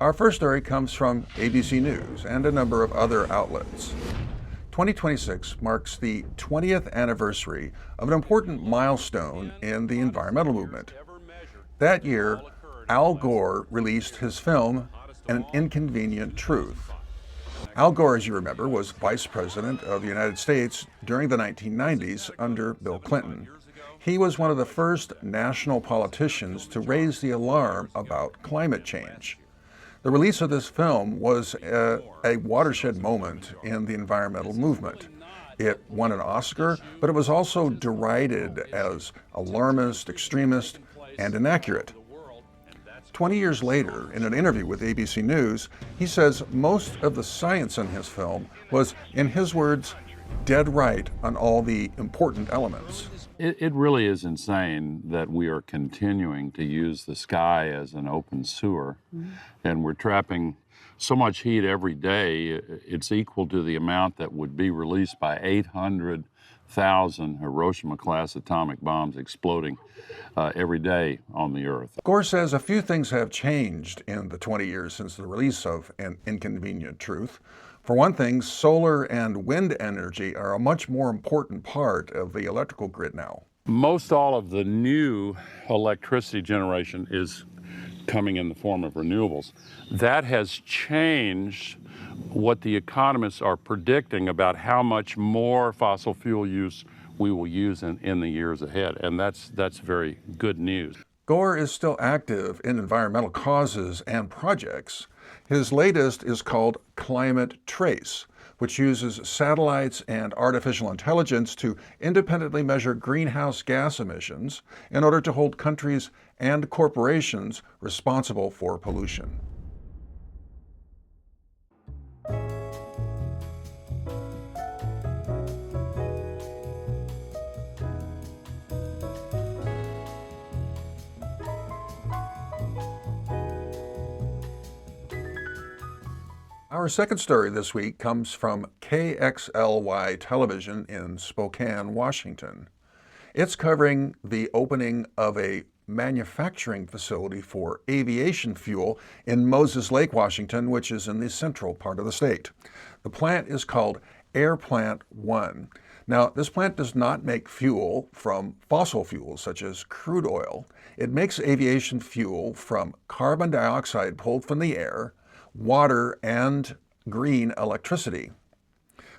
Our first story comes from ABC News and a number of other outlets. 2026 marks the 20th anniversary of an important milestone in the environmental movement. That year, Al Gore released his film, An Inconvenient Truth. Al Gore, as you remember, was Vice President of the United States during the 1990s under Bill Clinton. He was one of the first national politicians to raise the alarm about climate change. The release of this film was a watershed moment in the environmental movement. It won an Oscar, but it was also derided as alarmist, extremist, and inaccurate. 20 years later, in an interview with ABC News, he says most of the science in his film was, in his words, dead right on all the important elements. It really is insane that we are continuing to use the sky as an open sewer, and we're trapping so much heat every day. It's equal to the amount that would be released by 800,000 Hiroshima-class atomic bombs exploding every day on the Earth. Gore says a few things have changed in the 20 years since the release of An Inconvenient Truth. For one thing, solar and wind energy are a much more important part of the electrical grid now. Most all of the new electricity generation is coming in the form of renewables. That has changed what the economists are predicting about how much more fossil fuel use we will use in the years ahead, and that's very good news. Gore is still active in environmental causes and projects. His latest is called Climate Trace, which uses satellites and artificial intelligence to independently measure greenhouse gas emissions in order to hold countries and corporations responsible for pollution. Our second story this week comes from KXLY Television in Spokane, Washington. It's covering the opening of a manufacturing facility for aviation fuel in Moses Lake, Washington, which is in the central part of the state. The plant is called Air Plant 1. Now, this plant does not make fuel from fossil fuels such as crude oil. It makes aviation fuel from carbon dioxide pulled from the air, water, and green electricity.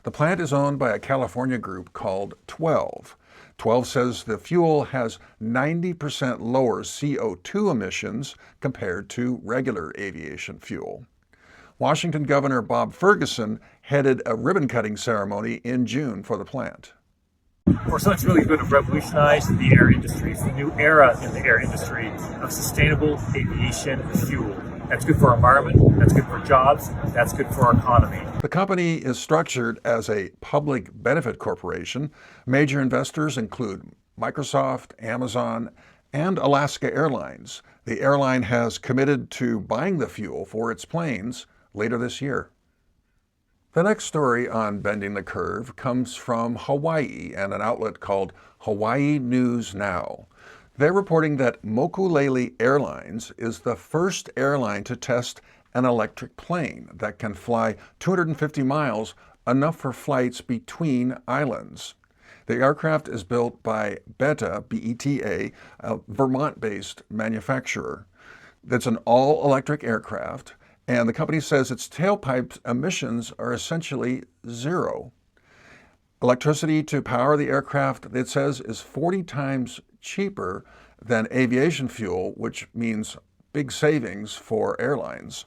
The plant is owned by a California group called 12. 12 says the fuel has 90% lower CO2 emissions compared to regular aviation fuel. Washington Governor Bob Ferguson headed a ribbon-cutting ceremony in June for the plant. For something that's really going to revolutionize the air industry. It's the new era in the air industry of sustainable aviation fuel. That's good for our environment, that's good for jobs, that's good for our economy. The company is structured as a public benefit corporation. Major investors include Microsoft, Amazon, and Alaska Airlines. The airline has committed to buying the fuel for its planes later this year. The next story on Bending the Curve comes from Hawaii and an outlet called Hawaii News Now. They're reporting that Mokulele Airlines is the first airline to test an electric plane that can fly 250 miles, enough for flights between islands. The aircraft is built by Beta, B-E-T-A, a Vermont-based manufacturer. That's an all-electric aircraft, and the company says its tailpipe emissions are essentially zero. Electricity to power the aircraft, it says, is 40 times cheaper than aviation fuel, which means big savings for airlines.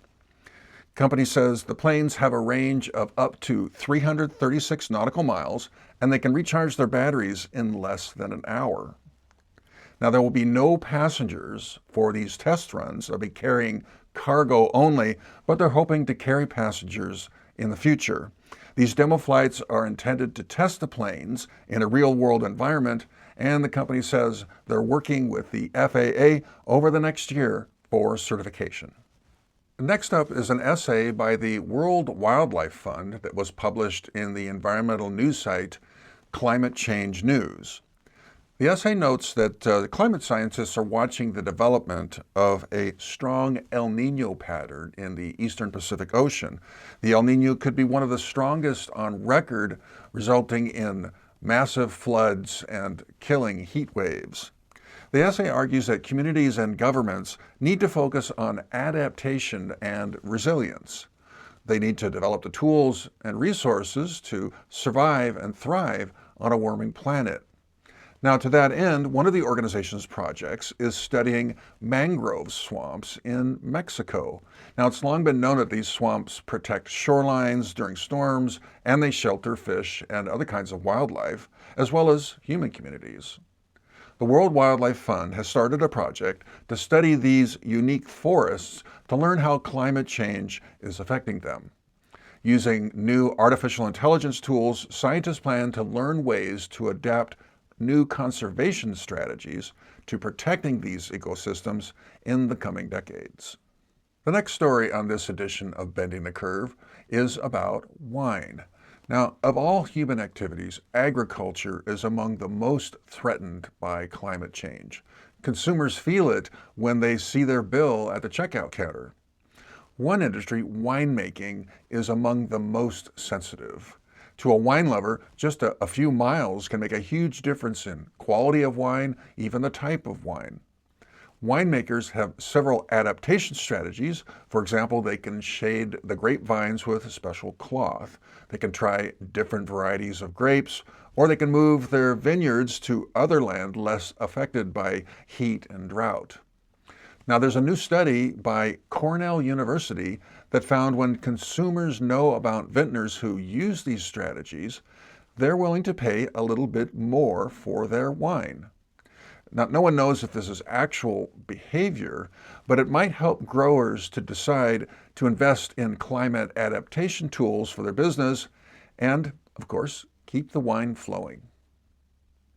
Company says the planes have a range of up to 336 nautical miles, and they can recharge their batteries in less than an hour. Now, there will be no passengers for these test runs. They'll be carrying cargo only, but they're hoping to carry passengers in the future. These demo flights are intended to test the planes in a real-world environment, and the company says they're working with the FAA over the next year for certification. Next up is an essay by the World Wildlife Fund that was published in the environmental news site Climate Change News. The essay notes that climate scientists are watching the development of a strong El Nino pattern in the eastern Pacific Ocean. The El Nino could be one of the strongest on record, resulting in massive floods and killing heat waves. The essay argues that communities and governments need to focus on adaptation and resilience. They need to develop the tools and resources to survive and thrive on a warming planet. Now, to that end, one of the organization's projects is studying mangrove swamps in Mexico. Now, it's long been known that these swamps protect shorelines during storms, and they shelter fish and other kinds of wildlife, as well as human communities. The World Wildlife Fund has started a project to study these unique forests to learn how climate change is affecting them. Using new artificial intelligence tools, scientists plan to learn ways to adapt new conservation strategies to protecting these ecosystems in the coming decades. The next story on this edition of Bending the Curve is about wine. Now, of all human activities, agriculture is among the most threatened by climate change. Consumers feel it when they see their bill at the checkout counter. One industry, winemaking, is among the most sensitive. To a wine lover, just a few miles can make a huge difference in quality of wine, even the type of wine. Winemakers have several adaptation strategies. For example, they can shade the grapevines with a special cloth. They can try different varieties of grapes, or they can move their vineyards to other land less affected by heat and drought. Now, there's a new study by Cornell University that found when consumers know about vintners who use these strategies, they're willing to pay a little bit more for their wine. Now, no one knows if this is actual behavior, but it might help growers to decide to invest in climate adaptation tools for their business and, of course, keep the wine flowing.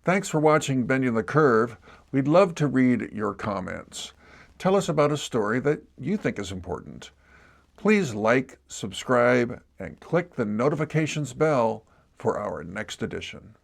Thanks for watching Bending the Curve. We'd love to read your comments. Tell us about a story that you think is important. Please like, subscribe, and click the notifications bell for our next edition.